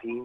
3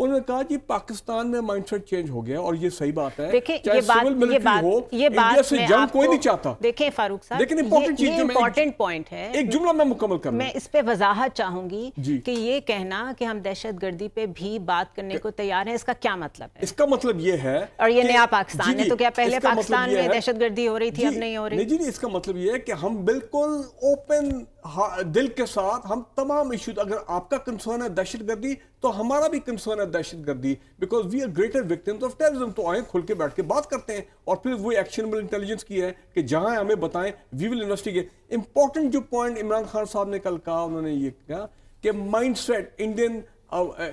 انہوں نے کہا جی پاکستان میں مائنڈ سیٹ چینج ہو گیا اور یہ صحیح بات ہے. دیکھیں چاہے سول ملٹری ہو, انڈیا سے جنگ کوئی نہیں چاہتا. دیکھیں فاروق صاحب, لیکن امپورٹنٹ پوائنٹ ہے, ایک جملہ میں مکمل کروں, میں اس پہ وضاحت چاہوں گی کہ یہ کہنا کہ ہم دہشت گردی پہ بھی بات کرنے کو تیار ہیں, اس کا کیا مطلب ہے؟ اس کا مطلب یہ ہے, اور یہ نیا پاکستان ہے, تو کیا پہلے پاکستان میں دہشت گردی ہو رہی تھی, اب نہیں ہو رہی؟ نہیں جی, اس کا مطلب یہ ہے کہ ہم بالکل اوپن دل کے ساتھ ہم تمام ایشوز, اگر آپ کا کنسرن ہے دہشت گردی تو ہمارا بھی کنسرن ہے دہشت گردی, because we are greater victims of terrorism. تو آئیں کھل کے بیٹھ کے بات کرتے ہیں, اور پھر وہ ایکشنبل انٹیلیجنس کی ہے کہ جہاں ہمیں بتائیں وی ول انویسٹیگیٹ. امپورٹنٹ جو پوائنٹ عمران خان صاحب نے کل کہا, انہوں نے یہ کہا کہ مائنڈ سیٹ انڈین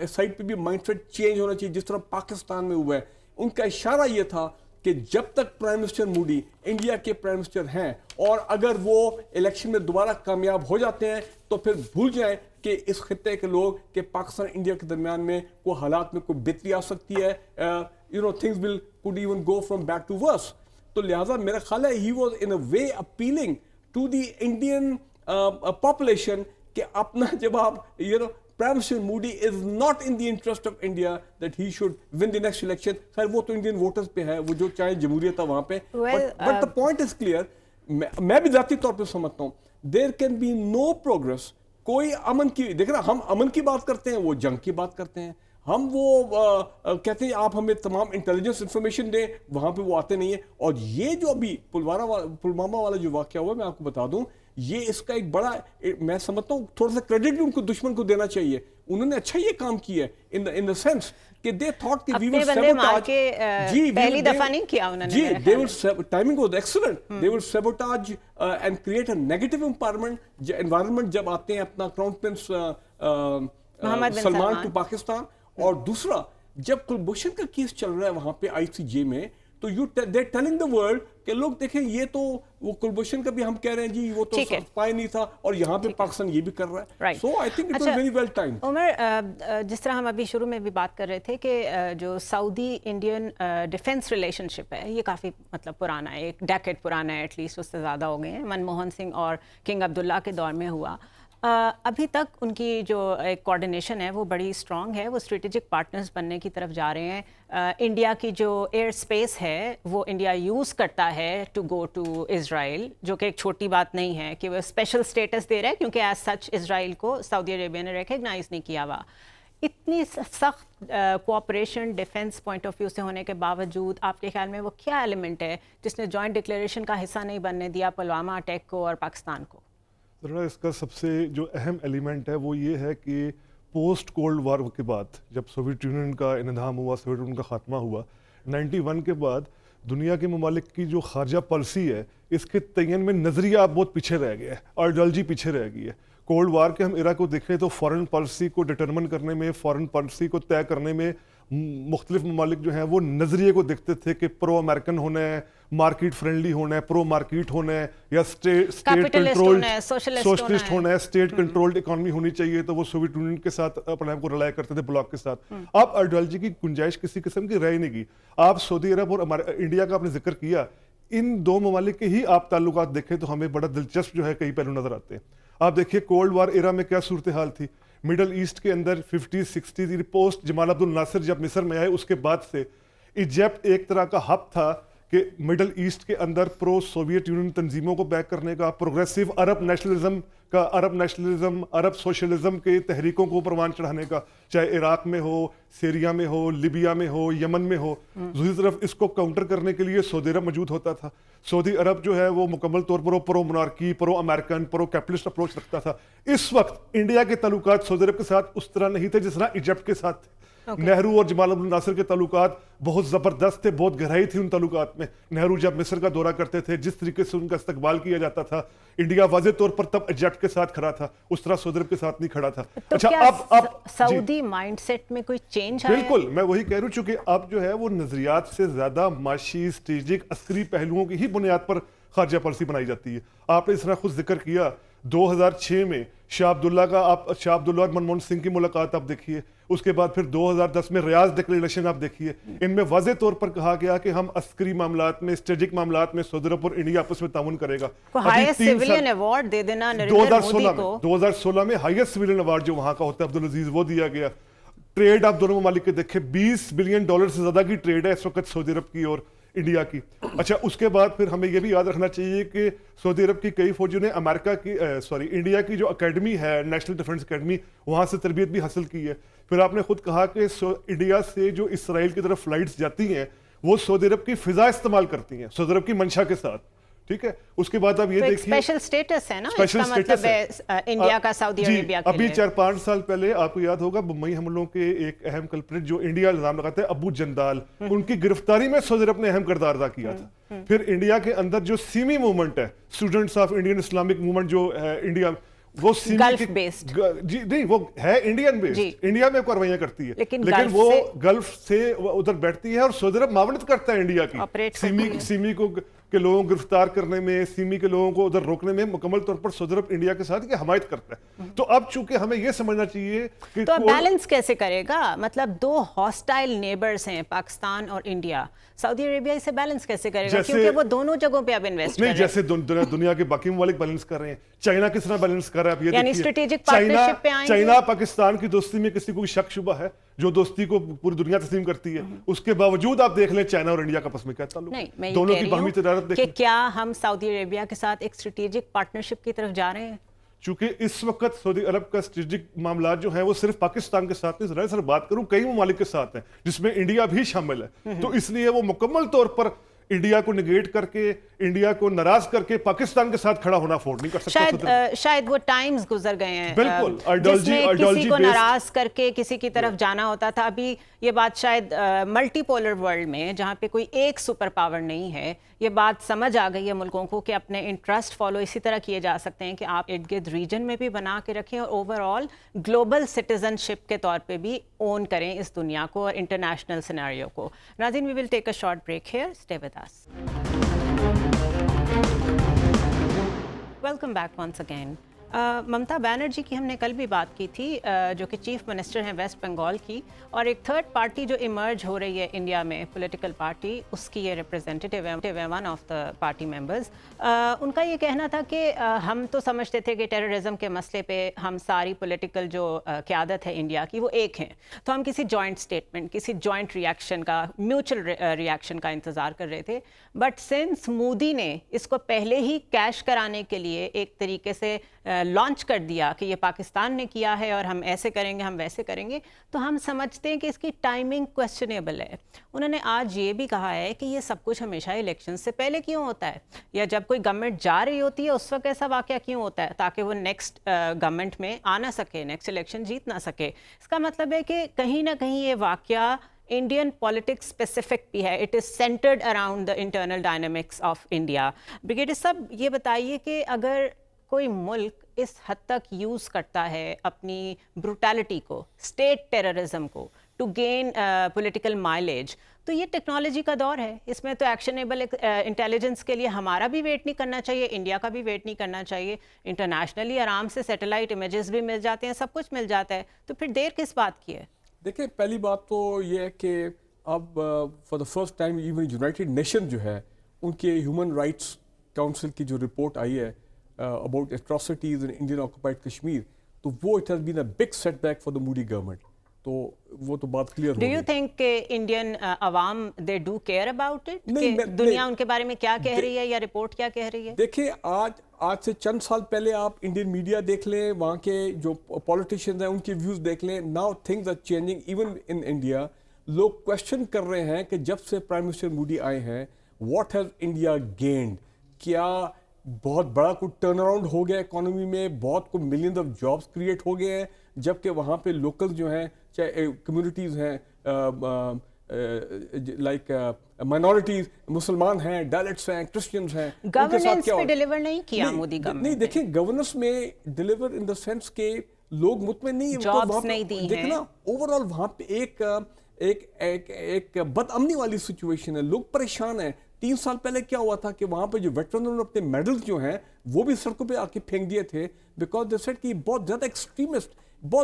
سائڈ پہ بھی مائنڈ سیٹ چینج ہونا چاہیے جس طرح پاکستان میں ہوا ہے. ان کا اشارہ یہ تھا کہ جب تک پرائم منسٹر مودی انڈیا کے پرائم منسٹر ہیں, اور اگر وہ الیکشن میں دوبارہ کامیاب ہو جاتے ہیں تو پھر بھول جائیں کہ اس خطے کے لوگ کہ پاکستان انڈیا کے درمیان میں کوئی حالات میں کوئی بہتری آ سکتی ہے, things will could even go from bad to worse. تو لہٰذا میرا خیال ہے he was in a way appealing to the Indian population کہ اپنا جب آپ Prime Minister Modi is not in the interest of India that he should win the next election. خیر وہ تو انڈین ووٹرز پہ ہے, وہ جو چاہے جمہوریت ہے وہاں پہ. But the point is clear. میں بھی ذاتی طور پہ سمجھتا ہوں there can be no progress. کوئی امن کی, دیکھ رہا ہم امن کی بات کرتے ہیں, وہ جنگ کی بات کرتے ہیں. ہم وہ کہتے ہیں آپ ہمیں تمام انٹیلیجنس انفارمیشن دیں, وہاں پہ وہ آتے نہیں ہیں. اور یہ جو ابھی پلوامہ والا جو واقعہ ہوا, میں آپ کو بتا دوں, یہ اس کا ایک بڑا, میں سمجھتا ہوں تھوڑا سا کریڈٹ بھی ان کو دشمن کو دینا چاہیے. انہوں نے اچھا یہ کام کیا ہے ان دا سینس کہ they thought کہ we will sabotage. جی پہلی دفعہ نہیں کیا انہوں نے. جی they will, timing was excellent. They will sabotage and create a negative environment جب آتے ہیں اپنا crown prince Salman to Pakistan. اور دوسرا, جب کلبھوشن کا کیس چل رہا ہے وہاں پہ ICJ میں, تو they're telling the world کہ لوگ دیکھیں یہ تو وہ کلبھوشن کا بھی ہم کہہ رہے ہیں جی وہ تو اسپائی نہیں تھا, اور یہاں پہ پاکستان یہ بھی کر رہا ہے. So I think it was very well timed. عمر, جس طرح ہم ابھی شروع میں بھی بات کر رہے تھے کہ جو سعودی انڈین ڈیفینس ریلیشن شپ ہے یہ کافی مطلب پرانا ہے, ایک ڈیکیڈ پرانا ہے, ایٹ لیسٹ اس سے زیادہ ہو گئے ہیں. منموہن سنگھ اور کنگ عبداللہ کے دور میں ہوا. ابھی تک ان کی جو ایک کوارڈینیشن ہے وہ بڑی اسٹرانگ ہے, وہ اسٹریٹجک پارٹنرز بننے کی طرف جا رہے ہیں. انڈیا کی جو ایئر اسپیس ہے وہ انڈیا یوز کرتا ہے ٹو گو ٹو اسرائیل, جو کہ ایک چھوٹی بات نہیں ہے کہ وہ اسپیشل اسٹیٹس دے رہا ہے, کیونکہ ایز سچ اسرائیل کو سعودی عربیہ نے ریکگنائز نہیں کیا ہوا. اتنی سخت cooperation defence point of view سے ہونے کے باوجود آپ کے خیال میں وہ کیا ایلیمنٹ ہے جس نے جوائنٹ ڈکلیریشن کا حصہ نہیں بننے دیا پلوامہ اٹیک کو اور پاکستان کو؟ ذرا اس کا سب سے جو اہم ایلیمنٹ ہے وہ یہ ہے کہ پوسٹ کولڈ وار کے بعد جب سوویت یونین کا انہدام ہوا, سوویت یونین کا خاتمہ ہوا 91 کے بعد, دنیا کے ممالک کی جو خارجہ پالیسی ہے اس کے تعین میں نظریہ بہت پیچھے رہ گیا ہے, آئیڈیالوجی پیچھے رہ گئی ہے. کولڈ وار کے ہم ایرا کو دیکھیں تو فارن پالیسی کو ڈٹرمن کرنے میں, فارن پالیسی کو طے کرنے میں مختلف ممالک جو ہیں وہ نظریے کو دیکھتے تھے کہ پرو امریکن ہونا ہے, مارکیٹ فرینڈلی ہونا ہے, پرو مارکیٹ ہونا ہے, یا اسٹیٹ کنٹرولڈ سوشلسٹ ہونا ہے, اسٹیٹ کنٹرولڈ اکانومی ہونی چاہیے. تو وہ سوویت یونین کے ساتھ اپنے آپ کو رلایا کرتے تھے, بلاک کے ساتھ. آپ آئیڈیالوجی کی گنجائش کسی قسم کی رہ ہی نہیں گئی. آپ سعودی عرب اور انڈیا کا آپ نے ذکر کیا, ان دو ممالک کے ہی آپ تعلقات دیکھیں تو ہمیں بڑا دلچسپ جو ہے کئی پہلو نظر آتے ہیں. آپ دیکھیے کولڈ وار ایرا میں کیا صورتحال تھی. مڈل ایسٹ کے اندر 50-60 پوسٹ جمال عبد الناصر جب مصر میں آئے اس کے بعد سے ایجپٹ ایک طرح کا ہب تھا کہ مڈل ایسٹ کے اندر پرو سوویت یونین تنظیموں کو بیک کرنے کا, پروگریسو عرب نیشنلزم عرب سوشلزم کے تحریکوں کو پروان چڑھانے کا, چاہے عراق میں ہو, سیریا میں ہو, لیبیا میں ہو, یمن میں ہو. دوسری طرف اس کو کاؤنٹر کرنے کے لیے سعودی عرب موجود ہوتا تھا. سعودی عرب جو ہے وہ مکمل طور پر پرو مونارکی, پرو امریکن, پرو کیپٹلسٹ اپروچ رکھتا تھا. اس وقت انڈیا کے تعلقات سعودی عرب کے ساتھ اس طرح نہیں تھے جس طرح ایجپٹ کے ساتھ تھے. نہرو اور جمال عبد الناصر کے تعلقات بہت زبردست تھے, بہت گہرائی تھی ان تعلقات میں. نہرو جب مصر کا دورہ کرتے تھے جس طریقے سے ان کا استقبال کیا جاتا تھا, انڈیا واضح طور پر تب ایجپٹ کے ساتھ کھڑا تھا, اس طرح سعودی عرب کے ساتھ نہیں کھڑا تھا. اچھا, اب سعودی مائنڈ سیٹ میں کوئی چینج آیا؟ بالکل, میں وہی کہہ رہا ہوں, چونکہ اب جو ہے وہ نظریات سے زیادہ معاشی, اسٹریٹجک, عسکری پہلوؤں کی ہی بنیاد پر خارجہ پالیسی بنائی جاتی ہے. آپ نے اس طرح خود ذکر کیا 2006 میں شاہ عبداللہ اور منموہن سنگھ کی ملاقات آپ دیکھیے, اس کے بعد پھر 2010 میں ریاض ڈکلیریشن آپ دیکھیے. ان میں واضح طور پر کہا گیا کہ ہم عسکری معاملات میں, اسٹریٹجک معاملات میں سعودی عرب اور انڈیا آپس میں تعاون کرے گا. 2016 میں ہائیسٹ سویلین ایوارڈ جو وہاں کا ہوتا ہے عبدالعزیز, وہ دیا گیا. ٹریڈ آپ دونوں ممالک کے دیکھیں $20 بلین سے زیادہ کی ٹریڈ ہے اس وقت سعودی عرب کی اور انڈیا کی. اچھا اس کے بعد پھر ہمیں یہ بھی یاد رکھنا چاہیے کہ سعودی عرب کی کئی فوجیوں نے امریکہ کی انڈیا کی جو اکیڈمی ہے نیشنل ڈیفنس اکیڈمی وہاں سے تربیت بھی حاصل کی ہے. پھر آپ نے خود کہا کہ انڈیا سے جو اسرائیل کی طرف فلائٹس جاتی ہیں وہ سعودی عرب کی فضا استعمال کرتی ہیں سعودی عرب کی منشا کے ساتھ. ٹھیک ہے, اس کے بعد آپ یہ دیکھیے اسپیشل سٹیٹس ہے نا, اس کا مطلب ہے انڈیا کا سعودی عربیہ کے لیے. ابھی 4-5 سال پہلے آپ کو یاد ہوگا بمبئی حملوں کے ایک اہم کلپریٹ جو انڈیا الزام لگاتا ہے ابو جندال, ان کی گرفتاری میں سعودی عرب نے اہم کردار ادا کیا تھا. پھر انڈیا کے اندر جو سیمی موومنٹ ہے students of Indian Islamic movement جو ہے انڈیا وہ گلف بیسڈ جی نہیں وہ ہے انڈین بیسڈ, انڈیا میں کاروائیاں کرتی ہے لیکن وہ گلف سے ادھر بیٹھتی ہے اور سعودی عرب معاونت کرتا ہے انڈیا کی سیمی کو کے لوگوں کو گرفتار کرنے میں, سیمی کے لوگوں کو ادھر روکنے میں مکمل طور پر سعودی عرب انڈیا کے ساتھ یہ حمایت کرتا ہے. تو اب چونکہ ہمیں یہ سمجھنا چاہیے کہ تو بیلنس کیسے کرے گا, مطلب دو ہاسٹائل نیبرز ہیں پاکستان اور انڈیا, سعودی عربیہ اسے بیلنس کیسے کرے گا کیونکہ وہ دونوں جگہوں پہ اب انویسٹ کر رہے ہیں. جیسے دنیا کے باقی ممالک بیلنس کر رہے ہیں, چائنا کس طرح بیلنس کر رہا ہے, اب یہ یعنی اسٹریٹجک پارٹنرشپ پہ آئیں گے. چائنا پاکستان کی دوستی میں کسی کو شک شبہ ہے جو دوستی کو پوری دنیا تسلیم کرتی ہے, اس کے باوجود آپ دیکھ لیں چائنا اور انڈیا کا آپس میں کیا تعلق ہے, دونوں کی باہمی تجارت دیکھیں. کیا ہم سعودی عربیہ کے ساتھ ایک اسٹریٹجک پارٹنرشپ کی طرف جا رہے ہیں؟ چونکہ اس وقت سعودی عرب کا اسٹریٹجک معاملات جو ہیں وہ صرف پاکستان کے ساتھ نہیں, ذرا سر بات کروں کئی ممالک کے ساتھ ہیں جس میں انڈیا بھی شامل ہے, تو اس لیے وہ مکمل طور پر انڈیا کو نگیٹ کر کے, انڈیا کو ناراض کر کے پاکستان کے ساتھ کھڑا ہونا افورڈ نہیں کر سکتا. شاید وہ ٹائمز گزر گئے ہیں بالکل جس میں کسی کو ناراض کر کے کسی کی طرف جانا ہوتا تھا. ابھی یہ بات شاید ملٹی پولر ورلڈ میں جہاں پہ کوئی ایک سپر پاور نہیں ہے, یہ بات سمجھ آ گئی ہے ملکوں کو کہ اپنے انٹرسٹ فالو اسی طرح کیے جا سکتے ہیں کہ آپ ارد گرد ریجن میں بھی بنا کے رکھیں اور اوور آل گلوبل سٹیزن شپ کے طور پہ بھی اون کریں اس دنیا کو اور انٹرنیشنل سینیریو کو. ناظرین, we will take a short break here, stay with us. Welcome back once again. Mamata Banerjee کی ہم نے کل بھی بات کی تھی, جو کہ چیف منسٹر ہیں ویسٹ بنگال کی, اور ایک تھرڈ پارٹی جو ایمرج ہو رہی ہے انڈیا میں پولیٹیکل پارٹی, اس کی یہ ریپرزینٹیو ہے, one of the party members. ان کا یہ کہنا تھا کہ ہم تو سمجھتے تھے کہ ٹیررزم کے مسئلے پہ ہم ساری پولیٹیکل جو قیادت ہے انڈیا کی وہ ایک ہیں, تو ہم کسی جوائنٹ اسٹیٹمنٹ, کسی جوائنٹ ریئیکشن کا, میوچل ریئیکشن کا انتظار کر رہے تھے. بٹ سنس مودی نے اس کو پہلے ہی کیش کرانے کے لیے ایک طریقے سے لانچ کر دیا کہ یہ پاکستان نے کیا ہے اور ہم ایسے کریں گے, ہم ویسے کریں گے, تو ہم سمجھتے ہیں کہ اس کی ٹائمنگ کویسچنیبل ہے. انہوں نے آج یہ بھی کہا ہے کہ یہ سب کچھ ہمیشہ الیکشن سے پہلے کیوں ہوتا ہے, یا جب کوئی گورنمنٹ جا رہی ہوتی ہے اس وقت ایسا واقعہ کیوں ہوتا ہے تاکہ وہ نیکسٹ گورنمنٹ میں آ نہ سکے, نیکسٹ الیکشن جیت نہ سکے. اس کا مطلب ہے کہ کہیں نہ کہیں یہ واقعہ انڈین پولیٹکس اسپیسیفک بھی ہے, it is centred around the internal dynamics of India. Brigadier صاحب, یہ بتائیے کہ اگر کوئی ملک اس حد تک یوز کرتا ہے اپنی بروٹیلٹی کو, اسٹیٹ ٹیررزم کو, ٹو گین پولیٹیکل مائلیج, تو یہ ٹیکنالوجی کا دور ہے, اس میں تو ایکشنیبل انٹیلیجنس کے لیے ہمارا بھی ویٹ نہیں کرنا چاہیے, انڈیا کا بھی ویٹ نہیں کرنا چاہیے. انٹرنیشنلی آرام سے سیٹلائٹ امیجز بھی مل جاتے ہیں, سب کچھ مل جاتا ہے, تو پھر دیر کس بات کی ہے؟ دیکھیں, پہلی بات تو یہ ہے کہ اب for the first time even United nation جو ہے ان کے ہیومن رائٹس کاؤنسل کی جو رپورٹ آئی ہے about atrocities in Indian occupied Kashmir, تو وہ it has been a big setback for the Modi government. تو وہ تو بات کلیئر ہو گئی. Do you think کہ انڈین عوام they do care about it, کہ دنیا ان کے بارے میں کیا کہہ رہی ہے یا رپورٹ کیا کہہ رہی ہے؟ دیکھیں, آج سے چند سال پہلے آپ انڈین میڈیا دیکھ لیں, وہاں کے جو پولیٹیشینز ہیں ان کے ویوز دیکھ لیں. Now things are changing even in India. لوگ کویشچن کر رہے ہیں کہ جب سے پرائم منسٹر مودی آئے ہیں, واٹ ہیز انڈیا گینڈ, کیا بہت بڑا کوئی ٹرن اراؤنڈ ہو گیا اکانومی میں, بہت کو ملینز آف جابس کریٹ ہو گئے ہیں, جبکہ وہاں پہ لوکل جو ہیں, چاہے کمیونٹیز ہیں لائک مائنورٹیز, مسلمان ہیں, ڈائلیکٹس ہیں, کرسچنز ہیں, گورننس پہ ڈیلیور نہیں کیا مودی گورنمنٹ. نہیں, دیکھیں گورننس میں ڈیلیور ان دا سینس کہ لوگ مطمئن نہیں ہیں, جابس نہیں دی ہیں. دیکھنا اوور آل وہاں پہ ایک بد امنی والی سچویشن ہے, لوگ پریشان ہیں. 3 سال پہلے کیا ہوا تھا کہ وہاں پہ جو ویٹرنوں نے اپنے میڈلز جو ہیں وہ بھی سڑکوں پہ آ کے پھینک دیے تھے, بیکاز دے سیڈ کہ بہت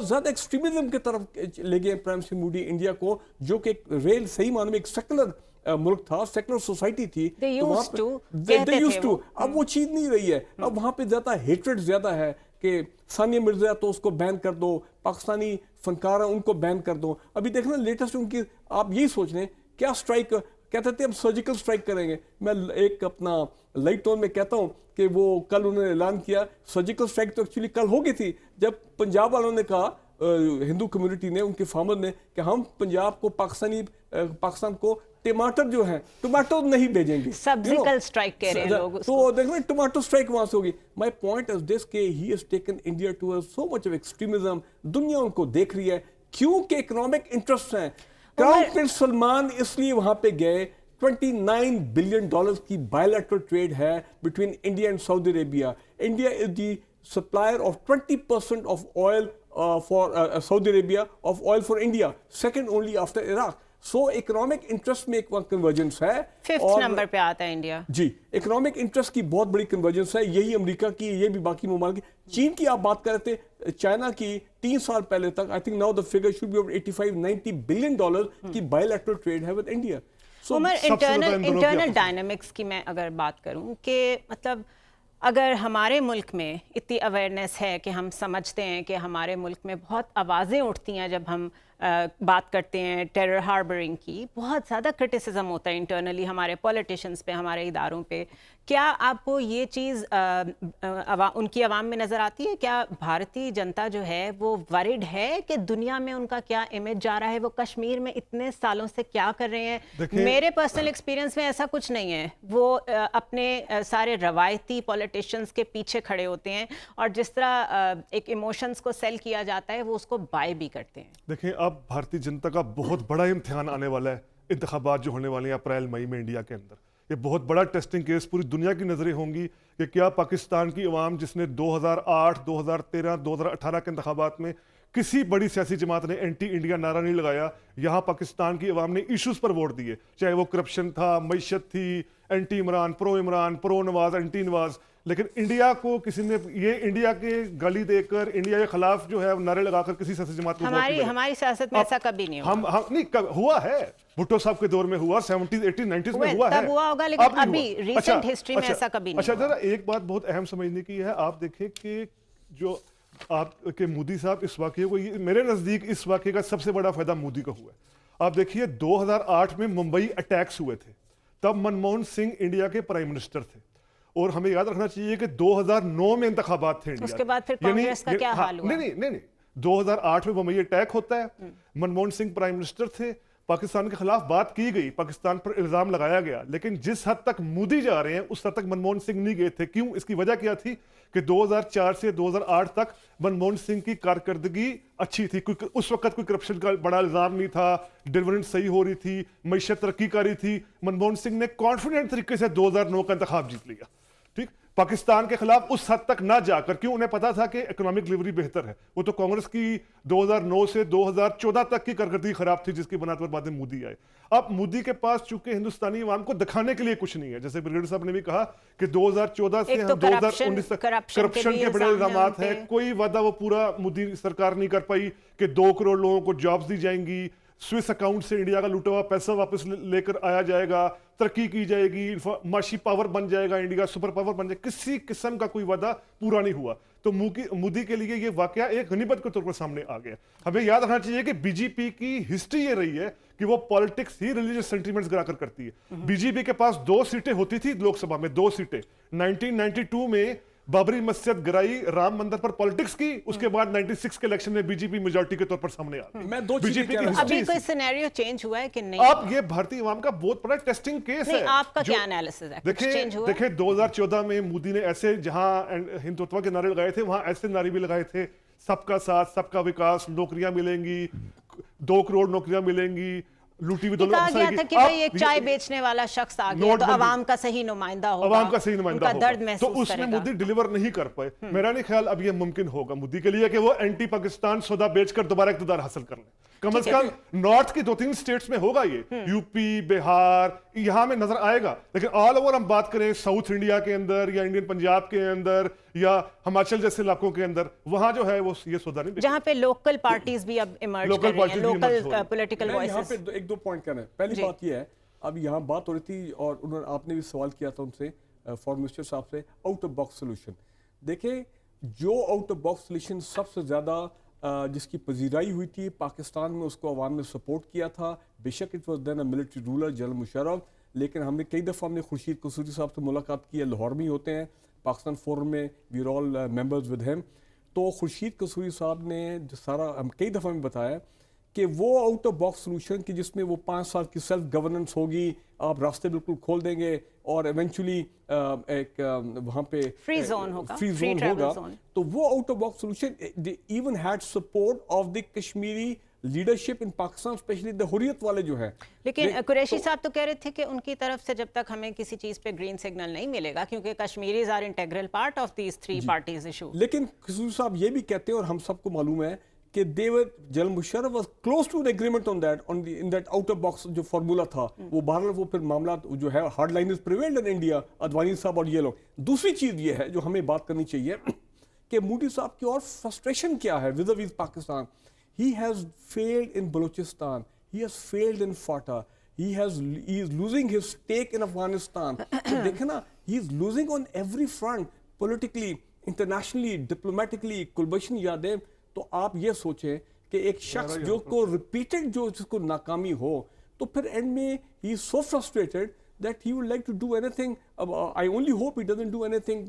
زیادہ ایکسٹریمزم کی طرف لے گئے پرائم منسٹر مودی انڈیا کو, جو کہ ریل صحیح معنی میں ایک سیکولر ملک تھا, سیکولر سوسائٹی تھی. They used to. اب وہ چیز نہیں رہی ہے. اب وہاں پہ زیادہ ہیٹریڈ زیادہ ہے کہ ثانیہ مرزا تو اس کو بین کر دو, پاکستانی فنکارہ ان کو بین کر دو. ابھی دیکھنا لیٹسٹ ان کی آپ یہی سوچ لیں کیا سٹرائک کہتے تھے ہم سرجیکل سٹرائک کریں گے. میں ایک اپنا لائٹ ٹون میں کہتا ہوں کہ وہ کل انہوں نے اعلان کیا سرجیکل سٹرائک تو ایکچولی کل ہو گئی تھی جب پنجاب والوں نے کہا, ہندو کمیونٹی نے, ان کے فارمر نے, کہ ہم پنجاب کو پاکستان کو ٹماٹر جو ہیں ٹماٹو نہیں بھیجیں گے. سبزیکل سٹرائک کہہ رہے ہیں لوگ اس کو. تو دیکھیں ٹماٹو سٹرائک وہاں سے ہوگی. مائی پوائنٹ از دس کہ he has taken India to so much of extremism. دنیا ان کو دیکھ رہی ہے کیونکہ اکنامک انٹرسٹ ہیں. کراؤن پرنس سلمان اس لیے وہاں پہ گئے, $29 billion کی bilateral trade ہے between India and Saudi Arabia. India is the supplier of 20% of oil for Saudi Arabia, of oil for India, second only after Iraq. So economic interest میں ایک وقت کنورجنس ہے. 5th نمبر پہ آتا ہے India. جی, economic interest کی بہت بڑی کنورجنس ہے. یہی امریکہ کی, یہ بھی باقی ممالک. چین کی آپ بات کر رہے تھے, چائنا کی 3 سال پہلے تک I think now the figure should be over $85-90 billion کی bilateral trade ہے with India. Umar, internal dynamics کی میں اگر بات کروں کہ مطلب اگر ہمارے ملک میں اتنی اویئرنیس ہے کہ ہم سمجھتے ہیں کہ ہمارے ملک میں بہت آوازیں اٹھتی ہیں جب ہم بات کرتے ہیں ٹیرر ہاربرنگ کی, بہت زیادہ کرٹیسزم ہوتا ہے انٹرنلی ہمارے پولیٹیشنز پہ, ہمارے اداروں پہ. کیا آپ کو یہ چیز ان کی عوام میں نظر آتی ہے؟ کیا بھارتی جنتا جو ہے وہ ورڈ ہے کہ دنیا میں ان کا کیا امیج جا رہا ہے؟ وہ کشمیر میں اتنے سالوں سے کیا کر رہے ہیں؟ میرے پرسنل ایکسپیرینس میں ایسا کچھ نہیں ہے. وہ اپنے سارے روایتی پولیٹیشنز کے پیچھے کھڑے ہوتے ہیں اور جس طرح ایک ایموشنز کو سیل کیا جاتا ہے وہ اس کو بائی بھی کرتے ہیں. دیکھیں اب بھارتی جنتا کا بہت بڑا امتحان آنے والا ہے. انتخابات جو ہونے والے ہیں اپریل مئی میں انڈیا کے اندر, یہ بہت بڑا ٹیسٹنگ کیس پوری دنیا کی نظریں ہوں گی کہ کیا پاکستان کی عوام جس نے 2008, 2013, 2018 کے انتخابات میں کسی بڑی سیاسی جماعت نے اینٹی انڈیا نعرہ نہیں لگایا, یہاں پاکستان کی عوام نے ایشوز پر ووٹ دیے, چاہے وہ کرپشن تھا, معیشت تھی, اینٹی عمران, پرو نواز, اینٹی نواز. لیکن انڈیا کو کسی نے یہ انڈیا کے گالی دے کر انڈیا کے خلاف جو ہے نعرے لگا کر کسی سیاسی جماعت کو ہماری سیاست میں ایسا کبھی نہیں ہوا. نہیں ہوا ہے, بھٹو صاحب کے دور میں ہوا, 70s 80s 90s میں ہوا ہے, تب ہوا ہوگا, لیکن ابھی ریسنٹ ہسٹری میں ایسا کبھی نہیں. اچھا ذرا ایک بات بہت اہم سمجھنے کی ہے, آپ دیکھیں کہ جو آپ کے مودی صاحب اس واقعے کو, میرے نزدیک اس واقعے کا سب سے بڑا فائدہ مودی کو ہوا ہے. آپ دیکھیے 2008 میں ممبئی اٹیکس ہوئے تھے, تب منموہن سنگھ انڈیا کے پرائم منسٹر تھے, اور ہمیں یاد رکھنا چاہیے کہ 2009 میں انتخابات تھے انڈیا. اس کے بعد پھر کانگریس کا کیا حال ہوا؟ نہیں 2008 میں ممبئی اٹیک ہوتا ہے, منموہن سنگھ پرائم منسٹر تھے, پاکستان کے خلاف بات کی گئی, پاکستان پر الزام لگایا گیا, لیکن جس حد تک مودی جا رہے ہیں اس حد تک منموہن سنگھ نہیں گئے تھے. کیوں؟ اس کی وجہ کیا تھی کہ 2004 سے 2008 تک منموہن سنگھ کی کارکردگی اچھی تھی. اس وقت کوئی کرپشن کا بڑا الزام نہیں تھا, ڈیلیورنس صحیح ہو رہی تھی, معیشت ترقی کر رہی تھی. منموہن سنگھ نے کانفیڈنٹ طریقے سے 2009 کا انتخاب جیت لیا. ٹھیک, پاکستان کے خلاف اس حد تک نہ جا کر, کیوں؟ انہیں پتا تھا کہ اکنامک ڈلیوری بہتر ہے. وہ تو کانگریس کی 2009 سے 2014 تک کی کارکردگی خراب تھی, جس کی بنیاد پر بعد میں مودی آئے. اب مودی کے پاس چونکہ ہندوستانی عوام کو دکھانے کے لیے کچھ نہیں ہے, جیسے بریگیڈیئر صاحب نے بھی کہا کہ 2014 سے 2019 تک کرپشن کے بڑے الزامات ہیں. کوئی وعدہ وہ پورا مودی سرکار نہیں کر پائی کہ 2 کروڑ لوگوں کو جابز دی جائیں گی, سوئس اکاؤنٹ سے انڈیا کا لوٹا ہوا پیسہ واپس لے کر آیا جائے گا, ترقی کی جائے گی, معاشی پاور بن جائے گا, انڈیا سپر پاور بن جائے گا. کسی قسم کا کوئی وعدہ پورا نہیں ہوا. تو مودی کے لیے یہ واقعہ ایک غنیمت کے طور پر سامنے آ گیا. ہمیں یاد رکھنا چاہیے کہ بی جے پی کی ہسٹری یہ رہی ہے کہ وہ پالیٹکس ہی ریلیجیس سینٹیمنٹس گرا کر کرتی ہے. بی جے پی کے پاس 2 سیٹیں ہوتی تھی لوک سبھا میں, 2 سیٹیں. 1992 میں بابری مسجد گرائی, رام مندر پر پالیٹکس کی, اس کے بعد 96 کے الیکشن میں بی جے پی میجورٹی کے طور پر سامنے آ گئی. میں 2 چیزیں کہہ رہا ہوں. ابھی کوئی سینیریو چینج ہوا ہے کہ نہیں؟ اب یہ بھارتی عوام کا بہت بڑا ٹیسٹنگ کیس ہے. آپ کا کیا انالیسس ہے؟ دیکھیں 2014 میں مودی نے ایسے جہاں ہندوتوا کے نعرے لگائے تھے, وہاں ایسے نعرے بھی لگائے تھے, سب کا ساتھ, سب کا وکاس, نوکریاں ملیں گی, 2 کروڑ نوکریاں ملیں گی, لوٹی ہوئی دولت. کہا گیا تھا کہ بھئی ایک چائے بیچنے والا شخص آ گیا تو عوام کا صحیح نمائندہ ہوگا, عوام کا صحیح نمائندہ ہوگا, درد محسوس تو اس میں مودی ڈیلیور نہیں کر پائے. میرا نہیں خیال اب یہ ممکن ہوگا مودی کے لیے کہ وہ اینٹی پاکستان سودا بیچ کر دوبارہ اقتدار حاصل کر لیں. کم از کم نارتھ کی 2-3 اسٹیٹس میں ہوگا یہ, یو پی, بہار, یہاں میں نظر آئے گا. لیکن آل اوور ہم بات کریں ساؤتھ انڈیا کے اندر یا انڈین پنجاب کے اندر یا ہماچل جیسے علاقوں کے اندر, وہاں جو ہے وہ یہ سودا نہیں, جہاں پہ لوکل پارٹیز بھی اب ایمرج کر رہی ہیں, لوکل پولیٹیکل وائسز. یہاں پہ 1-2 پوائنٹ کہنا ہے. پہلی بات یہ ہے, اب یہاں بات ہو رہی تھی اور آپ نے بھی سوال کیا تھا ان سے, فارن منسٹر صاحب سے, آؤٹ آف باکس سولوشن. دیکھیں جو آؤٹ آف باکس سولوشن سب سے زیادہ جس کی پذیرائی ہوئی تھی پاکستان میں، اس کو عوام نے سپورٹ کیا تھا. بے شک it was then a military ruler general Musharraf, لیکن ہم نے کئی دفعہ ہم نے خورشید قصوری صاحب سے ملاقات کی ہے، لاہور میں ہی ہوتے ہیں پاکستان فورم میں، we are all members with him. تو خورشید قصوری صاحب نے سارا ہم کئی دفعہ میں بتایا کہ وہ آؤٹ آف باکس سولوشن کی جس میں وہ 5 سال کی سیلف گورننس ہوگی، آپ راستے بالکل کھول دیں گے اور ایونچولی ایک وہاں پہ فری زون ہوگا، فری زون ہوگا، تو وہ out of box solution they even had support of the Kashmiri leadership in Pakistan, especially the Hurriyat والے جو ہیں. لیکن قریشی صاحب تو کہہ رہے تھے کہ ان کی طرف سے جب تک ہمیں کسی چیز پہ گرین سگنل نہیں ملے گا، کیونکہ Kashmiris are integral part of these 3 parties issue. لیکن قصوری صاحب یہ بھی کہتے ہیں اور ہم سب کو معلوم ہے کہ general Musharraf was close to agreement on that in that out of box جو فارمولا تھا. وہ بہرحال وہ پھر معاملات جو ہے hard lines prevailed in India, Advani صاحب اور یہ لوگ. دوسری چیز یہ ہے جو ہمیں بات کرنی چاہیے کہ مودی صاحب کی اور فرسٹریشن کیا ہے with was Pakistan. He has failed in Balochistan. He has failed in FATA. He is losing his stake in Afghanistan. دیکھیں نا, he is losing on every front, politically, internationally, diplomatically. Kulbhushan یادیں. تو آپ یہ سوچیں کہ ایک شخص جو کو ریپیٹڈ جو جس کو ناکامی ہو تو پھر اینڈ میں he is so frustrated that he would like to do anything. I only hope he doesn't do anything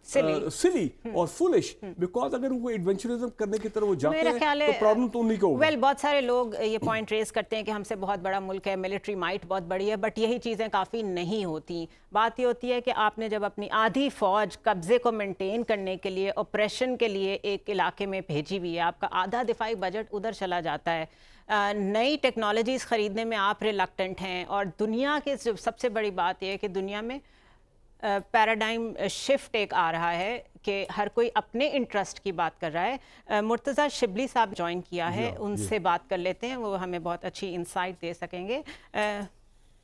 silly or foolish, because اگر وہ ایڈونچرزم کرنے کی طرف وہ جاتے ہیں تو پرابلم تو انہیں کو ہوگا. ویل بہت سارے لوگ یہ پوائنٹ ریز کرتے ہیں کہ ہم سے بہت بڑا ملک ہے، ملٹری مائٹ بہت بڑی ہے، بٹ یہی چیزیں کافی نہیں ہوتی. بات یہ ہوتی ہے کہ آپ نے جب اپنی آدھی فوج قبضے کو مینٹین کرنے کے لیے، آپریشن کے لیے ایک علاقے میں بھیجی ہوئی ہے، آپ کا آدھا دفاعی بجٹ ادھر چلا جاتا ہے. نئی ٹیکنالوجیز خریدنے میں آپ ریلکٹنٹ ہیں، اور دنیا کے سب سے بڑی بات یہ ہے کہ دنیا میں پیراڈائم شفٹ ایک آ رہا ہے کہ ہر کوئی اپنے انٹرسٹ کی بات کر رہا ہے. مرتضیٰ شبلی صاحب جوائن کیا ہے، ان سے بات کر لیتے ہیں، وہ ہمیں بہت اچھی انسائٹ دے سکیں گے.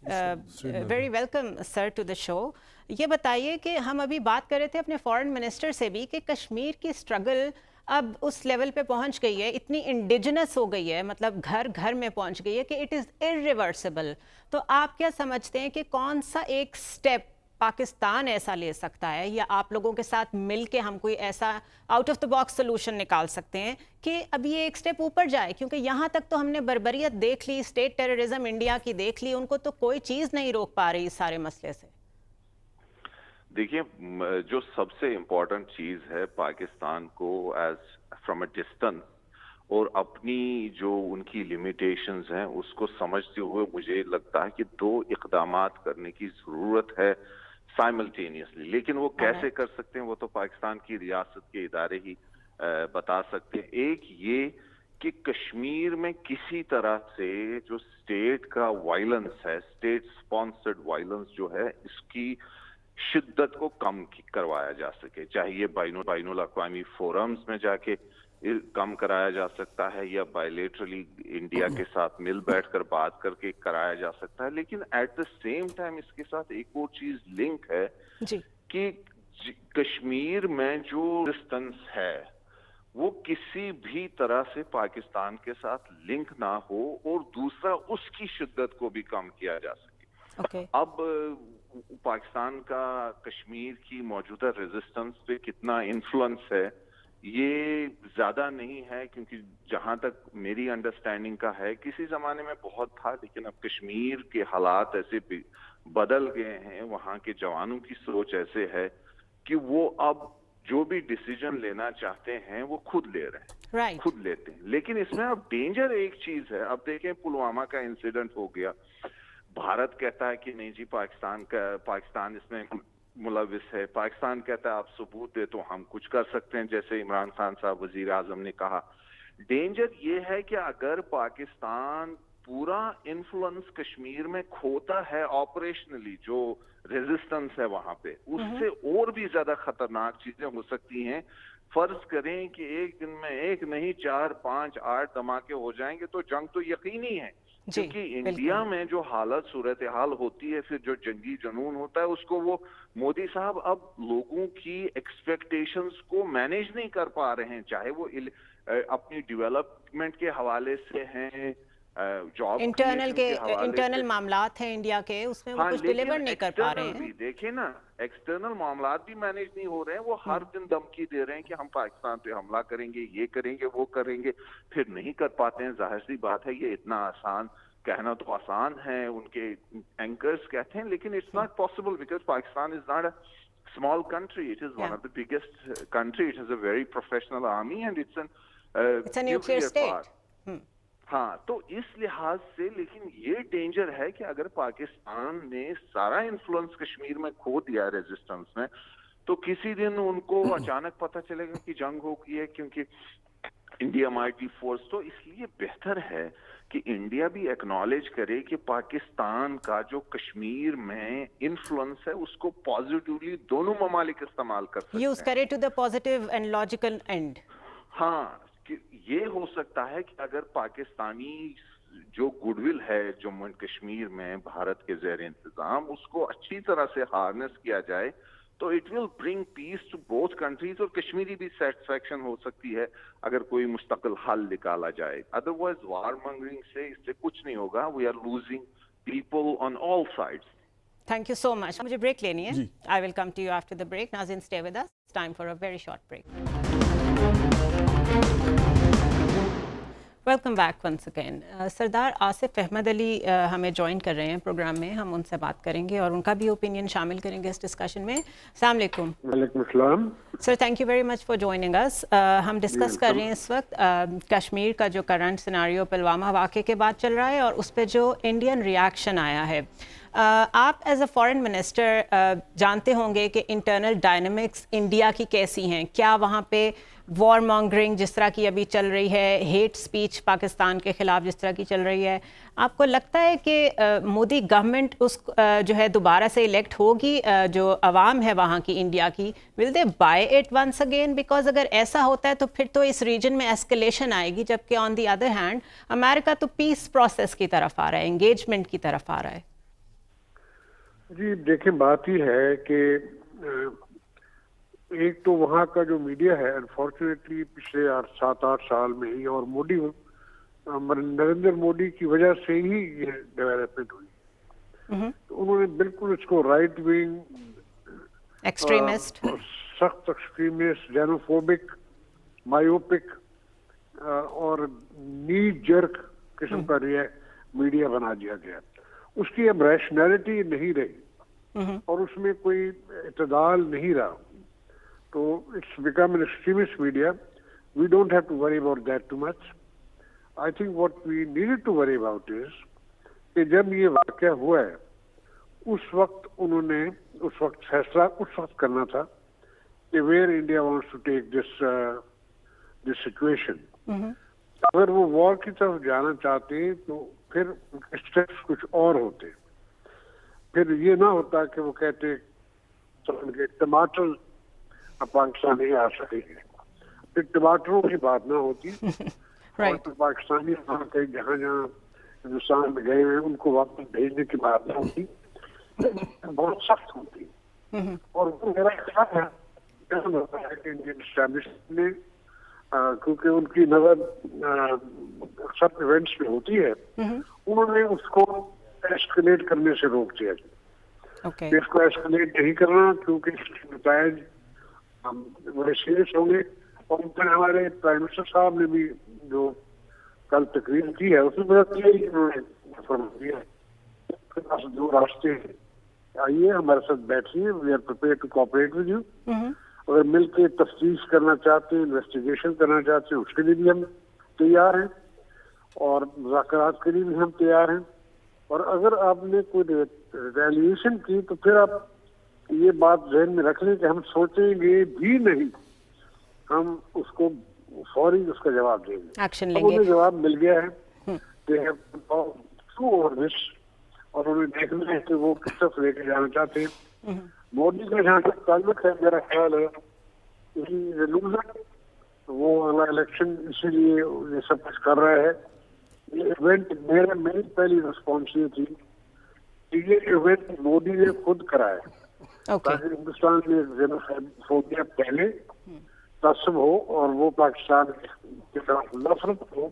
Very welcome sir to the show. یہ بتائیے کہ ہم ابھی بات کر رہے تھے اپنے فارن منسٹر سے بھی کہ کشمیر کی اسٹرگل اب اس لیول پہ پہنچ گئی ہے، اتنی انڈیجنس ہو گئی ہے، مطلب گھر گھر میں پہنچ گئی ہے کہ اٹ از irreversible. تو آپ کیا سمجھتے ہیں کہ کون سا ایک سٹیپ پاکستان ایسا لے سکتا ہے، یا آپ لوگوں کے ساتھ مل کے ہم کوئی ایسا out of the box solution نکال سکتے ہیں کہ اب یہ ایک سٹیپ اوپر جائے؟ کیونکہ یہاں تک تو ہم نے بربریت دیکھ لی، اسٹیٹ ٹیررزم انڈیا کی دیکھ لی، ان کو تو کوئی چیز نہیں روک پا رہی اس سارے مسئلے سے. دیکھیے، جو سب سے امپورٹنٹ چیز ہے پاکستان کو ایز فرام اے ڈسٹنس اور اپنی جو ان کی لمیٹیشنز ہیں اس کو سمجھتے ہوئے مجھے لگتا ہے کہ 2 اقدامات کرنے کی ضرورت ہے سائملٹینیسلی. لیکن وہ کیسے کر سکتے ہیں وہ تو پاکستان کی ریاست کے ادارے ہی بتا سکتے ہیں. ایک یہ کہ کشمیر میں کسی طرح سے جو اسٹیٹ کا وائلنس ہے، اسٹیٹ سپانسرڈ وائلنس جو ہے، اس کی شدت کو کم کروایا جا سکے. چاہے یہ بین الاقوامی فورمز میں جا کے کم کرایا جا سکتا ہے، یا بائیلیٹرلی انڈیا کے ساتھ مل بیٹھ کر بات کر کے کرایا جا سکتا ہے. لیکن ایٹ دا سیم ٹائم اس کے ساتھ ایک اور چیز لنک ہے کہ کشمیر میں جو ریزسٹنس ہے وہ کسی بھی طرح سے پاکستان کے ساتھ لنک نہ ہو، اور دوسرا اس کی شدت کو بھی کم کیا جا سکے. اب پاکستان کا کشمیر کی موجودہ ریزسٹنس پہ کتنا انفلوئنس ہے یہ زیادہ نہیں ہے، کیونکہ جہاں تک میری انڈرسٹینڈنگ کا ہے کسی زمانے میں بہت تھا، لیکن اب کشمیر کے حالات ایسے بدل گئے ہیں، وہاں کے جوانوں کی سوچ ایسے ہے کہ وہ اب جو بھی ڈیسیجن لینا چاہتے ہیں وہ خود لے رہے ہیں، خود لیتے ہیں. لیکن اس میں اب ڈینجر ایک چیز ہے. اب دیکھیں پلوامہ کا انسیڈنٹ ہو گیا، بھارت کہتا ہے کہ نہیں جی پاکستان اس میں ملوث ہے، پاکستان کہتا ہے آپ ثبوت دے تو ہم کچھ کر سکتے ہیں، جیسے عمران خان صاحب وزیر اعظم نے کہا. ڈینجر یہ ہے کہ اگر پاکستان پورا انفلوئنس کشمیر میں کھوتا ہے آپریشنلی، جو ریزسٹنس ہے وہاں پہ، اس سے اور بھی زیادہ خطرناک چیزیں ہو سکتی ہیں. فرض کریں کہ ایک دن میں 1 نہیں 4 5 8 دھماکے ہو جائیں گے تو جنگ تو یقینی ہے. کیونکہ انڈیا میں جو حالت صورتحال ہوتی ہے، پھر جو جنگی جنون ہوتا ہے، اس کو وہ مودی صاحب اب لوگوں کی ایکسپیکٹیشنز کو مینیج نہیں کر پا رہے ہیں، چاہے وہ اپنی ڈیولپمنٹ کے حوالے سے ہیں، جاب انٹرنل معاملات ہیں انڈیا کے، اس میں وہ کچھ ڈیلیور نہیں کر پا رہے ہیں. دیکھیں نا ایکسٹرنل معاملات بھی مینیج نہیں ہو رہے ہیں. وہ ہر دن دھمکی دے رہے ہیں کہ ہم پاکستان پہ حملہ کریں گے، یہ کریں گے، وہ کریں گے، پھر نہیں کر پاتے ہیں. ظاہر سی بات ہے یہ اتنا آسان کہنا تو آسان ہے، ان کے اینکرز کہتے ہیں، لیکن it's not possible because Pakistan is not a small country. It is one of the biggest country. It has a very professional army and it's a nuclear state. ہاں تو اس لحاظ سے لیکن یہ ڈینجر ہے کہ اگر پاکستان نے سارا انفلوئنس کشمیر میں کھو دیا ریزسٹنس میں تو کسی دن ان کو اچانک پتہ چلے گا کہ جنگ ہو گئی ہے، کیونکہ انڈیا مائٹ بی فورس. تو اس لیے بہتر ہے کہ انڈیا بھی ایکنالج کرے کہ پاکستان کا جو کشمیر میں انفلوئنس ہے اس کو پازیٹیولی دونوں ممالک استعمال کر سکتے ہیں، یوز کرے to the positive and logical end. ہاں یہ ہو سکتا ہے کہ اگر پاکستانی جو گڈ ول ہے جموں اینڈ کشمیر میں بھارت کے زیر انتظام اس کو اچھی طرح سے ہارنس کیا جائے تو it will bring peace to both countries, اور کشمیری بھی سیٹسفیکشن ہو سکتی ہے اگر کوئی مستقل حل نکالا جائے. ادروائز وار مانگرنگ سے اس سے کچھ نہیں ہوگا. We are losing people on all sides. Thank you so much. مجھے بریک لینی ہے. I will come to you after the break. ناظرین stay with us. It's time for a very short break. Welcome back once again. Sardar Asif Ahmad علی ہمیں join کر رہے ہیں programme میں. ہم ان سے بات کریں گے اور ان کا بھی اوپینین شامل کریں گے اس ڈسکشن میں. السلام علیکم. وعلیکم السلام sir. Thank you very much for joining us. ہم ڈسکس کر رہے ہیں اس وقت کشمیر کا جو کرنٹ سیناریو پلوامہ واقعے کے بعد چل رہا ہے اور اس پہ جو انڈین ریاکشن آیا ہے. آپ ایز اے فارن منسٹر جانتے ہوں گے کہ انٹرنل ڈائنامکس انڈیا کی کیسی ہیں. کیا وہاں پہ وار مانگرنگ جس طرح کی ابھی چل رہی ہے، ہیٹ سپیچ پاکستان کے خلاف جس طرح کی چل رہی ہے، آپ کو لگتا ہے کہ مودی گورنمنٹ اس جو ہے دوبارہ سے الیکٹ ہوگی، جو عوام ہے وہاں کی انڈیا کی، will they buy it once again? Because اگر ایسا ہوتا ہے تو پھر تو اس ریجن میں ایسکلیشن آئے گی، جبکہ آن دی ادر ہینڈ امریکہ تو پیس پروسیس کی طرف آ رہا ہے، انگیجمنٹ کی طرف آ رہا ہے. جی دیکھیں بات یہ ہے کہ ایک تو وہاں کا جو میڈیا ہے انفارچونیٹلی پچھلے 7-8 سال میں ہی، اور مودی نریندر مودی کی وجہ سے ہی یہ ڈیولپمنٹ ہوئی. تو انہوں نے بالکل اس کو رائٹ ونگ ایکسٹریمسٹ، سخت ایکسٹریمسٹ، جینوفوبک، مایوپک اور نیڈ جرک قسم کا میڈیا بنا دیا گیا. اس کی اب ریشنلٹی نہیں رہی اور اس میں کوئی اعتدال نہیں رہا. تو it's become an extremist media. We don't have to worry about that too much. I think what we needed to worry about is کہ جب یہ واقعہ ہوا ہے اس وقت انہوں نے فیصلہ اس وقت کرنا تھا کہ where India wants to take this situation. اگر وہ وار کی طرف جانا چاہتے تو پھر اسٹیپس کچھ اور ہوتے. پھر یہ نہ ہوتا کہ وہ کہتے ٹماٹر پاکستان نہیں آ سکے گے، پھر ٹماٹروں کی بات نہ ہوتی اور پاکستانی وہاں کہیں جہاں جہاں ہندوستان میں گئے ہوئے ان کو واپس بھیجنے کی بات نہ ہوتی، بہت سخت ہوتی. اور وہ میرا خیال ہے کہ انڈین اسٹیبلشمنٹ نے کیونکہ ان کی نظر اکثر ایونٹس میں ہوتی ہے، انہوں نے اس کو ایسکلیٹ کرنے سے روک دیا. اس کو ایسکلیٹ نہیں کرنا کیونکہ اس کے نتائج بڑے سیریس ہوں گے. اور ہمارے پرائم منسٹر صاحب نے بھی جو کل تقریر کی ہے اس میں بتا دیا انہوں نے فرما دیا کے پاس 2 راستے ہیں. آئیے ہمارے ساتھ بیٹھیے، we are prepared to cooperate with you. اگر مل کے تفتیش کرنا چاہتے ہیں، انویسٹیگیشن کرنا چاہتے ہیں، اس کے لیے بھی ہم تیار ہیں اور مذاکرات کے لیے بھی ہم تیار ہیں. اور اگر آپ نے کوئی ریٹیلیشن کی تو پھر آپ یہ بات ذہن میں رکھ لیں کہ ہم سوچیں گے بھی نہیں، ہم اس کو فوری اس کا جواب دیں گے. ایکشن لیں گے. انہیں جواب مل گیا ہے اور انہیں دیکھنا ہے کہ وہ کس طرف لے کے جانا چاہتے ہیں. مودی کا جہاں تک تعلق ہے میرا خیال ہے لوزر، وہ اگلا الیکشن اسی لیے یہ سب کچھ کر رہا ہے. یہ ایونٹ میری پہلی رسپانس یہ تھی کہ یہ ایونٹ مودی نے خود کرایا تاکہ ہندوستان میں زینوفوبیا پہلے تعصب ہو اور وہ پاکستان کے خلاف نفرت ہو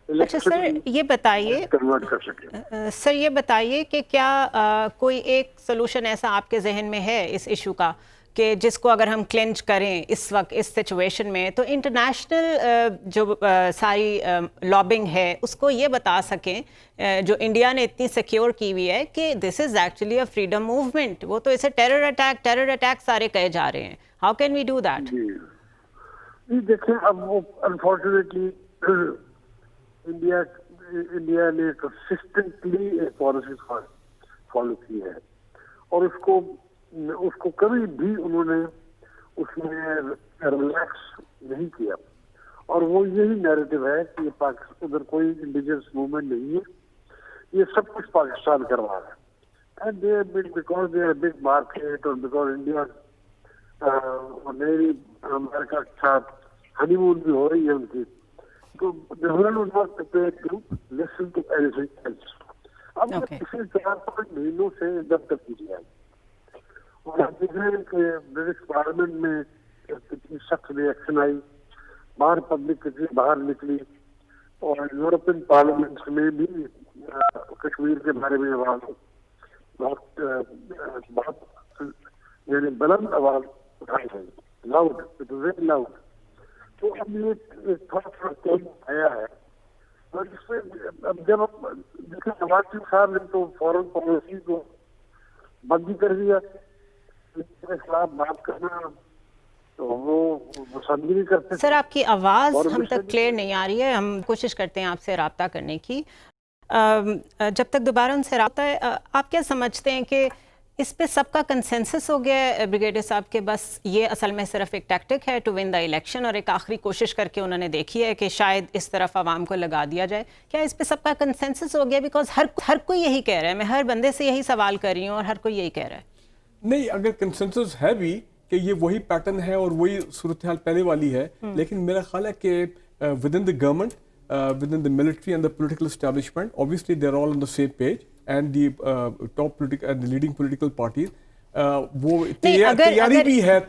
اچھا سر یہ بتائیے کنورٹ کر سکیں. سر یہ بتائیے کہ کیا کوئی ایک سلوشن ایسا آپ کے ذہن میں ہے اس ایشو کا کہ جس کو اگر ہم کلینچ کریں اس وقت اس سچویشن میں تو انٹرنیشنل جو ساری لابنگ ہے اس کو یہ بتا سکیں جو انڈیا نے اتنی سیکیور کی ہوئی ہے کہ this is actually a freedom movement, وہ تو اسے ٹیرر اٹیک سارے کہے جا رہے ہیں. How can we do that? جی دیکھیں اب وہ انفارچونیٹلی انڈیا نے کنسسٹنٹلی ایک پالیسی فالو کی ہے اور اس کو کبھی بھی انہوں نے اس میں ریلیکس نہیں کیا, اور وہ یہی نیریٹو ہے کہ یہ ادھر کوئی انڈیجنس موومنٹ نہیں ہے, یہ سب کچھ پاکستان کروا رہا ہے. And because they are big market اور بیکاز انڈیا نئی امریکہ کے ساتھ ہنی مون بھی ہو رہی ہے ان کی, تو لسن ٹو اینیتھنگ ایلس. اب پچھلے 4-5 مہینوں سے جب تک کی جائے اور آپ دیکھ رہے ہیں کہ برٹش پارلیمنٹ میں کتنی سخت ریئیکشن آئی, باہر پبلک کتنی باہر نکلی, اور یورپین پارلیمنٹ میں بھی کشمیر کے بارے میں آواز بہت یعنی بلند آواز اٹھائی گئی, loud, it was very loud. تو اب یہ تھوڑا چینج آیا ہے, اور اس میں اب جب دیکھیں نواز شریف صاحب نے تو فورن پالیسی کو بند ہی کر دیا, کے خلاف بات کرنا تو وہ پسند نہیں کرتے. سر آپ کی آواز ہم تک کلیئر نہیں آ رہی ہے, ہم کوشش کرتے ہیں آپ سے رابطہ کرنے کی. جب تک دوبارہ ان سے رابطہ ہے, آپ کیا سمجھتے ہیں کہ اس پہ سب کا کنسنسس ہو گیا ہے بریگیڈیئر صاحب کے بس یہ اصل میں صرف ایک ٹیکٹک ہے ٹو ون دا الیکشن, اور ایک آخری کوشش کر کے انہوں نے دیکھی ہے کہ شاید اس طرف عوام کو لگا دیا جائے؟ کیا اس پہ سب کا کنسنسس ہو گیا؟ بیکاز ہر کوئی یہی کہہ رہا ہے, میں ہر بندے سے یہی سوال کر رہی ہوں اور ہر کوئی یہی کہہ رہا ہے. نہیں, اگر کنسنسس ہے بھی کہ یہ وہی پیٹرن ہے اور وہی صورتحال پہلے والی ہے, لیکن میرا خیال ہے کہ with in the government, with in the military and the political establishment, obviously they are all on the same page, and the top political and the leading political parties وہ تیاری بھی ہے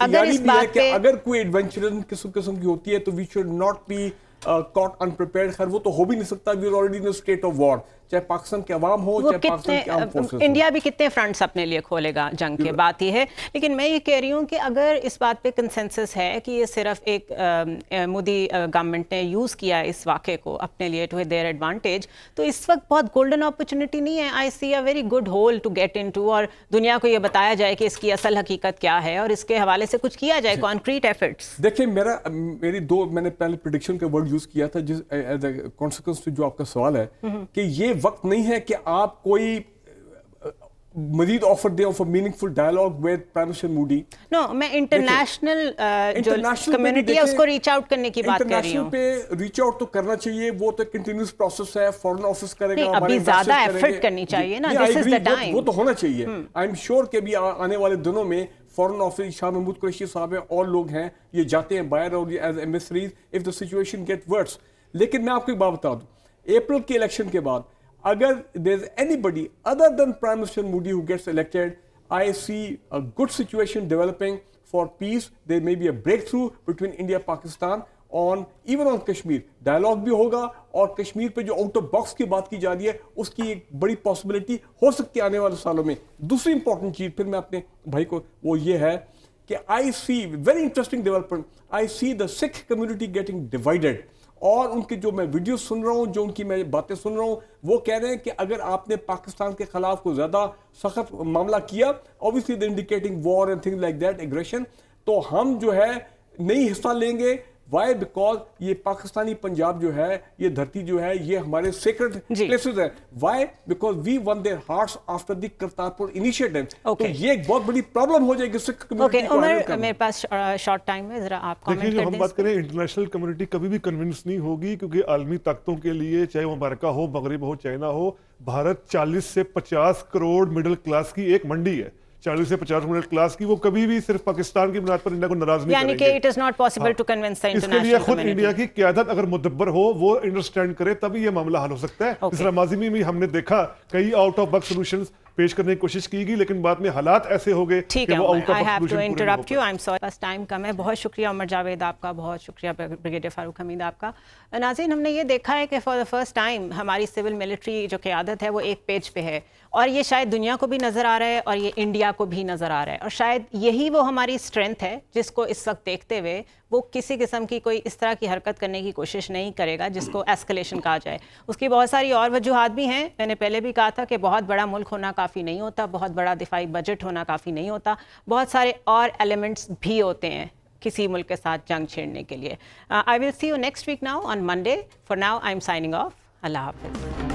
کہ اگر کوئی ایڈونچرس قسم کی ہوتی ہے تو we should not be caught unprepared. خیر وہ تو ہو بھی نہیں سکتا, we are already in a state of war, چاہے پاکستان کے عوام ہو چاہے پاکستان کے عام فورسز ہو. انڈیا بھی کتنے فرنٹس اپنے لیے کھولے گا جنگ کے, بات یہ ہے. لیکن میں یہ کہہ رہی ہوں کہ اگر اس بات پہ کنسنسس ہے کہ یہ صرف ایک مودی گورنمنٹ نے یوز کیا اس واقعے کو اپنے لیے ٹو دیئر ایڈوانٹیج, تو اس وقت بہت گولڈن اپرچونٹی نہیں ہے. I see a very good hole to get into, اور دنیا کو یہ بتایا جائے کہ اس کی اصل حقیقت کیا ہے اور اس کے حوالے سے کچھ کیا جائے, کانکریٹ ایفرٹس. دیکھیں میری میں نے پہلے پریڈکشن کا ورڈ یوز کیا تھا جس ایز اے کانسیکوینس جو آپ کا سوال ہے کہ یہ وقت نہیں ہے کہ آپ کوئی مزید آفر دیں of meaningful dialogue with prime minister Modi. No, میں انٹرنیشنل جو کمیونٹی ہے اس کو ریچ آؤٹ کرنے کی بات کر رہی ہوں. انٹرنیشنل پہ ریچ آؤٹ تو کرنا چاہیے, وہ تو کنٹینیوس پروسیس ہے, فورن آفس کرے گا, ابھی زیادہ ایفرٹ کرنی چاہیے نا, دس از دا ٹائم. وہ تو ہونا چاہیے. آئی ایم شیور کہ ابھی آنے والے دنوں میں فورن آفس شاہ محمود قریشی صاحب ہیں اور لوگ ہیں, یہ جاتے ہیں باہر اور as ambassadors of the situation get worse. لیکن میں آپ کو ایک بات بتا دوں, اپریل کے الیکشن کے بعد اگر there is anybody other than Prime Minister Modi who gets elected, I see a good situation developing for peace. There may be a breakthrough between India Pakistan on even on Kashmir. Dialogue بھی ہوگا, اور کشمیر پہ جو out of box کی بات کی جا رہی ہے اس کی ایک بڑی پاسبلٹی ہو سکتی ہے آنے والے سالوں میں. دوسری امپورٹنٹ چیز پھر میں اپنے بھائی کو وہ یہ ہے کہ I see very interesting development. I see the Sikh community getting divided. اور ان کی جو میں ویڈیو سن رہا ہوں, جو ان کی میں باتیں سن رہا ہوں, وہ کہہ رہے ہیں کہ اگر آپ نے پاکستان کے خلاف کوئی زیادہ سخت معاملہ کیا, obviously they're indicating war and things like that, aggression, تو ہم جو ہے نہیں حصہ لیں گے. وائی؟ بیکاز یہ پاکستانی پنجاب جو ہے, یہ دھرتی جو ہے, یہ ہمارے سیکرڈ پلیسز ہیں. Why? Because we won their hearts after the Kartarpur initiative. تو یہ ایک بہت بڑی پرابلم ہو جائے گی سکھ کمیونٹی کو. عمر, میرے پاس شارٹ ٹائم ہے, ذرا آپ کامنٹ کر دیں. جو ہم بات کریں, انٹرنیشنل کمیونٹی کبھی بھی کنونس نہیں ہوگی, کیونکہ عالمی طاقتوں کے لیے چاہے وہ امریکہ ہو, مغرب ہو, چائنا ہو, بھارت 40 سے 50 کروڑ مڈل کلاس کی ایک منڈی ہے. 40 سے 50 مڈل کلاس کی, وہ کبھی بھی صرف پاکستان کی بنیاد پر انڈیا کو ناراض نہیں کریں گے. یعنی کہ it is not possible to convince the international community. اس کے لیے خود انڈیا کی قیادت اگر مدبر ہو, وہ انڈرسٹینڈ کرے, تبھی یہ معاملہ حل ہو سکتا ہے. اس طرح ماضی میں بھی ہم نے دیکھا کئی آؤٹ آف باکس سولوشنز پیش کرنے کی کوشش کی گئی لیکن بعد میں حالات ایسے ہو گئے ٹھیک کہ ہے وہ عمر, out of I have to conclusion interrupt you, I'm sorry, بس ٹائم کم ہے. بہت شکریہ عمر جاوید آپ کا, بہت شکریہ بریگیڈیئر فاروق حمید آپ کا. ناظرین, ہم نے یہ دیکھا ہے کہ فار دا فرسٹ ٹائم ہماری سول ملٹری جو قیادت ہے وہ ایک پیج پہ ہے, اور یہ شاید دنیا کو بھی نظر آ رہا ہے اور یہ انڈیا کو بھی نظر آ رہا ہے, اور شاید یہی وہ ہماری اسٹرینتھ ہے جس کو اس وقت دیکھتے ہوئے وہ کسی قسم کی کوئی اس طرح کی حرکت کرنے کی کوشش نہیں کرے گا جس کو ایسکلیشن کہا جائے. اس کی بہت ساری اور وجوہات بھی ہیں. میں نے پہلے بھی کہا تھا کہ بہت بڑا ملک ہونا کافی نہیں ہوتا, بہت بڑا دفاعی بجٹ ہونا کافی نہیں ہوتا, بہت سارے اور ایلیمنٹس بھی ہوتے ہیں کسی ملک کے ساتھ جنگ چھیڑنے کے لیے. I will see you next week now on Monday. For now I'm signing off. اللہ حافظ.